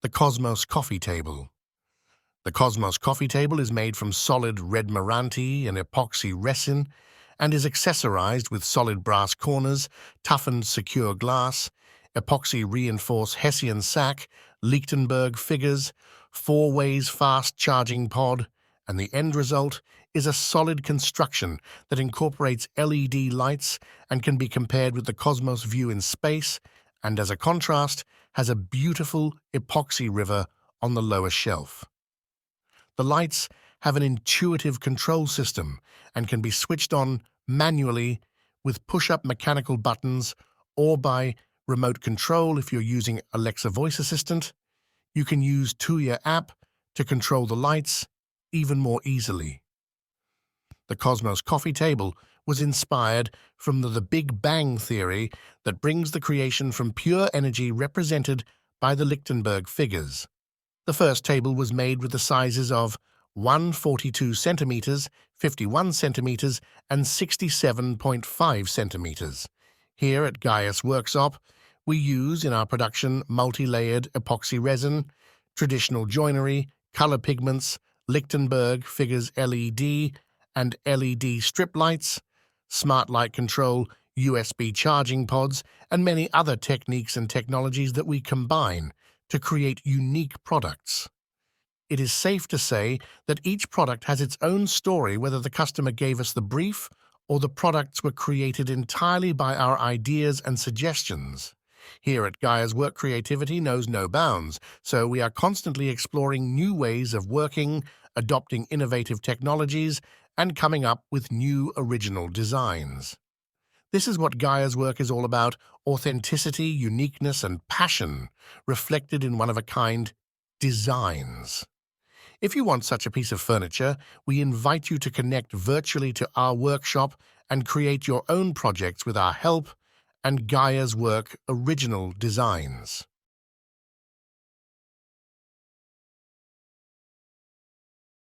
The Cosmos Coffee Table. The Cosmos Coffee Table is made from solid red Meranti and epoxy resin and is accessorized with solid brass corners, toughened secure glass, epoxy reinforced Hessian sack, Lichtenberg figures, 4-ways fast charging pod, and the end result is a solid construction that incorporates LED lights and can be compared with the Cosmos view in space, and as a contrast, has a beautiful epoxy river on the lower shelf. The lights have an intuitive control system and can be switched on manually with push-up mechanical buttons or by remote control if you're using Alexa voice assistant. You can use Tuya app to control the lights even more easily. The Cosmos Coffee Table was inspired from the Big Bang theory that brings the creation from pure energy represented by the Lichtenberg figures. The first table was made with the sizes of 142 centimeters, 51 centimeters, and 67.5 centimeters. Here at Gaia's workshop, we use in our production multi-layered epoxy resin, traditional joinery, color pigments, Lichtenberg figures LED and LED strip lights, smart light control, USB charging pods, and many other techniques and technologies that we combine to create unique products. It is safe to say that each product has its own story, whether the customer gave us the brief or the products were created entirely by our ideas and suggestions. Here at Gaia's, work creativity knows no bounds, so we are constantly exploring new ways of working, adopting innovative technologies, and coming up with new original designs. This is what Gaia's work is all about: authenticity, uniqueness, and passion, reflected in one-of-a-kind designs. If you want such a piece of furniture, we invite you to connect virtually to our workshop and create your own projects with our help and Gaia's work original designs.